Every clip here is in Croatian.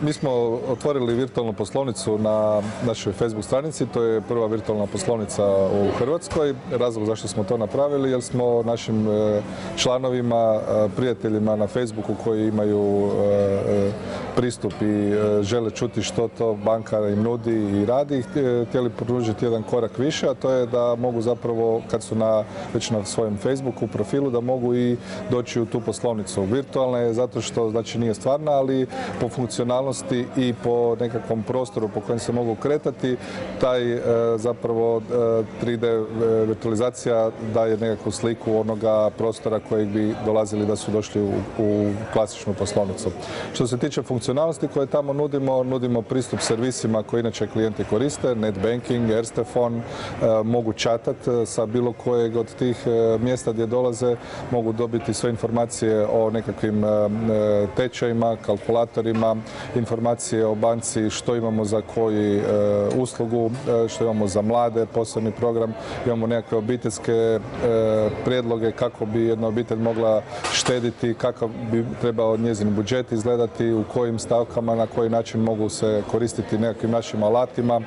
Mi smo otvorili virtualnu poslovnicu na našoj Facebook stranici, to je prva virtualna poslovnica u Hrvatskoj. Razlog zašto smo to napravili jer smo našim članovima, prijateljima na Facebooku koji imaju pristup i žele čuti što to banka im nudi i radi, htjeli pružiti jedan korak više, a to je da mogu zapravo, kad su već na svojem Facebooku profilu, da mogu i doći u tu poslovnicu. Virtualna je zato što znači nije stvarna, ali po funkcionalnosti i po nekakvom prostoru po kojem se mogu kretati, taj zapravo 3D virtualizacija daje nekakvu sliku onoga prostora kojeg bi dolazili da su došli u klasičnu poslovnicu. Što se tiče funkcionalnosti koje tamo nudimo pristup servisima koje inače klijenti koriste, net banking, Erste Phone, mogu chatati sa bilo kojeg od tih mjesta gdje dolaze, mogu dobiti sve informacije o nekakvim tečajima, kalkulatorima, informacije o banci, što imamo za koju uslugu, što imamo za mlade, posebni program, imamo nekakve obiteljske prijedloge kako bi jedna obitelj mogla štediti, kakav bi trebao njezin budžet izgledati, u kojim stavkama, na koji način mogu se koristiti nekakvim našim alatima,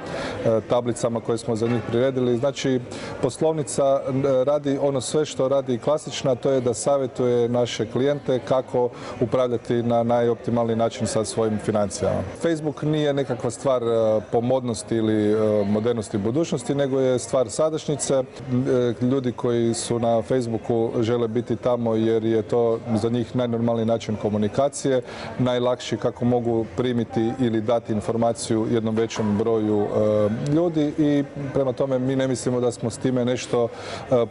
tablicama koje smo za njih priredili. Znači, poslovnica radi ono sve što radi klasična, to je da savjetuje naše klijente kako upravljati na najoptimalniji način sa svojim financijama. Facebook nije nekakva stvar pomodnosti ili modernosti budućnosti, nego je stvar sadašnjice. Ljudi koji su na Facebooku žele biti tamo jer je to za njih najnormalniji način komunikacije, najlakši kako mogu primiti ili dati informaciju jednom većem broju ljudi i prema tome mi ne mislimo da smo s time nešto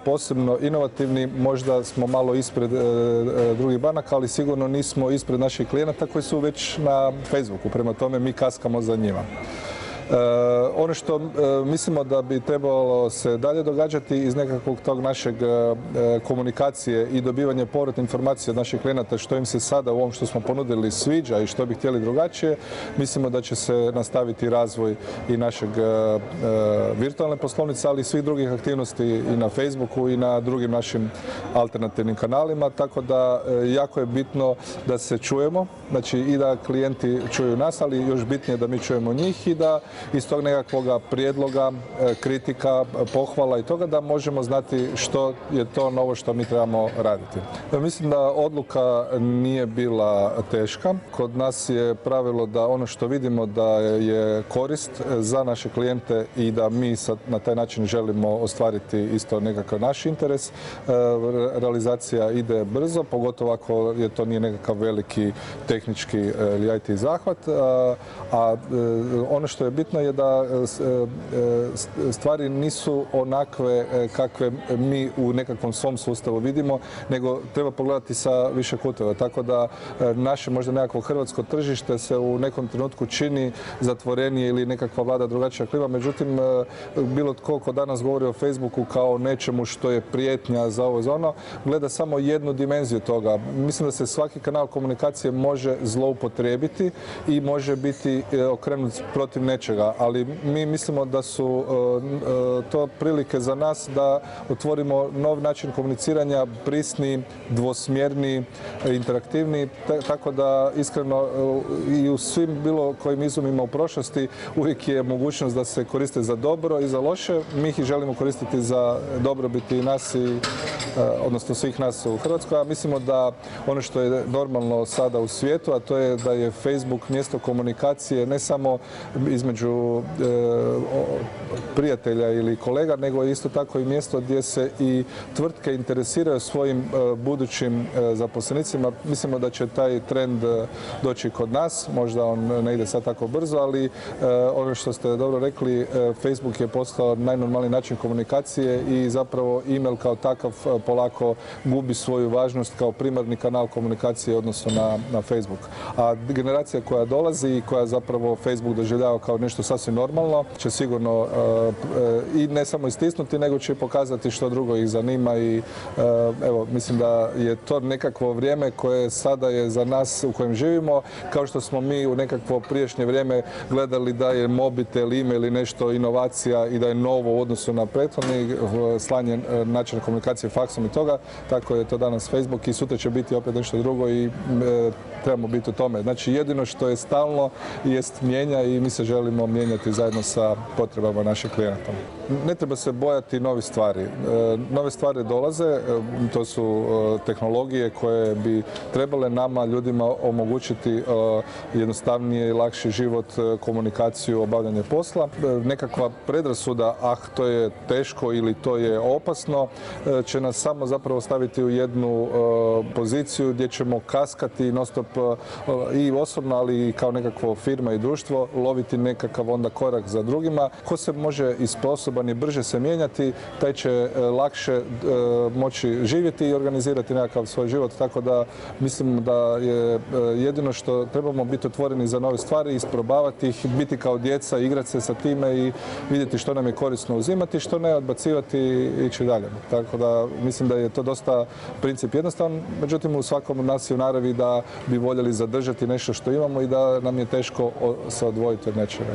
posebno inovativni, možda smo malo ispred drugih banaka, ali sigurno nismo ispred naših klijenata koji su već na Facebooku, prema tome mi kaskamo za njima. Ono što mislimo da bi trebalo se dalje događati iz nekakvog tog našeg komunikacije i dobivanje povratne informacije od naših klijenata što im se sada u ovom što smo ponudili sviđa i što bi htjeli drugačije, mislimo da će se nastaviti razvoj i našeg virtualne poslovnice, ali i svih drugih aktivnosti i na Facebooku i na drugim našim alternativnim kanalima, tako da jako je bitno da se čujemo, znači i da klijenti čuju nas, ali još bitnije da mi čujemo njih i da iz tog nekakvog prijedloga, kritika, pohvala i toga da možemo znati što je to novo što mi trebamo raditi. Mislim da odluka nije bila teška. Kod nas je pravilo da ono što vidimo da je korist za naše klijente i da mi na taj način želimo ostvariti isto nekakav naš interes. Realizacija ide brzo, pogotovo ako je to nije nekakav veliki tehnički ili IT zahvat. A ono što je bitno je da stvari nisu onakve kakve mi u nekakvom svom sustavu vidimo, nego treba pogledati sa više kuteva. Tako da naše možda nekakvo hrvatsko tržište se u nekom trenutku čini zatvorenije ili nekakva vlada drugačija klima. Međutim, bilo tko ko danas govori o Facebooku kao nečemu što je prijetnja za ovo i za ono, gleda samo jednu dimenziju toga. Mislim da se svaki kanal komunikacije može zloupotrijebiti i može biti okrenut protiv nečega, ali mi mislimo da su to prilike za nas da otvorimo nov način komuniciranja, prisni, dvosmjerni, interaktivni, tako da iskreno i u svim bilo kojim izumima u prošlosti uvijek je mogućnost da se koriste za dobro i za loše. Mi ih želimo koristiti za dobrobit i nas, odnosno svih nas u Hrvatskoj, a mislimo da ono što je normalno sada u svijetu, a to je da je Facebook mjesto komunikacije ne samo između prijatelja ili kolega, nego isto tako i mjesto gdje se i tvrtke interesiraju svojim budućim zaposlenicima. Mislimo da će taj trend doći kod nas, možda on ne ide sad tako brzo, ali ono što ste dobro rekli, Facebook je postao najnormalniji način komunikacije i zapravo e-mail kao takav polako gubi svoju važnost kao primarni kanal komunikacije odnosno na Facebook. A generacija koja dolazi i koja zapravo Facebook doživljava kao nešto nešto sasvim normalno, će sigurno i ne samo istisnuti, nego će pokazati što drugo ih zanima i evo, mislim da je to nekakvo vrijeme koje sada je za nas u kojem živimo, kao što smo mi u nekakvo prijašnje vrijeme gledali da je mobitel, email ili nešto inovacija i da je novo u odnosu na prethodni slanje načina komunikacije faksom i toga, tako je to danas Facebook i sutra će biti opet nešto drugo i trebamo biti u tome. Znači jedino što je stalno jest mijenja i mi se želimo mijenjati zajedno sa potrebama naših klijenata. Ne treba se bojati novih stvari. Nove stvari dolaze, to su tehnologije koje bi trebale nama, ljudima, omogućiti jednostavnije i lakši život, komunikaciju, obavljanje posla. Nekakva predrasuda, to je teško ili to je opasno, će nas samo zapravo staviti u jednu poziciju gdje ćemo kaskati non stop i osobno, ali i kao nekakvo firma i društvo, loviti nekakav onda korak za drugima. Ko se može i sposoban i brže se mijenjati, taj će lakše moći živjeti i organizirati nekakav svoj život, tako da mislim da je jedino što trebamo biti otvoreni za nove stvari, isprobavati ih, biti kao djeca, igrati se sa time i vidjeti što nam je korisno uzimati, što ne odbacivati i ići dalje. Tako da mislim da je to dosta princip jednostavan, međutim u svakom od nas je u naravi da bi voljeli zadržati nešto što imamo i da nam je teško se odvojiti od nečega.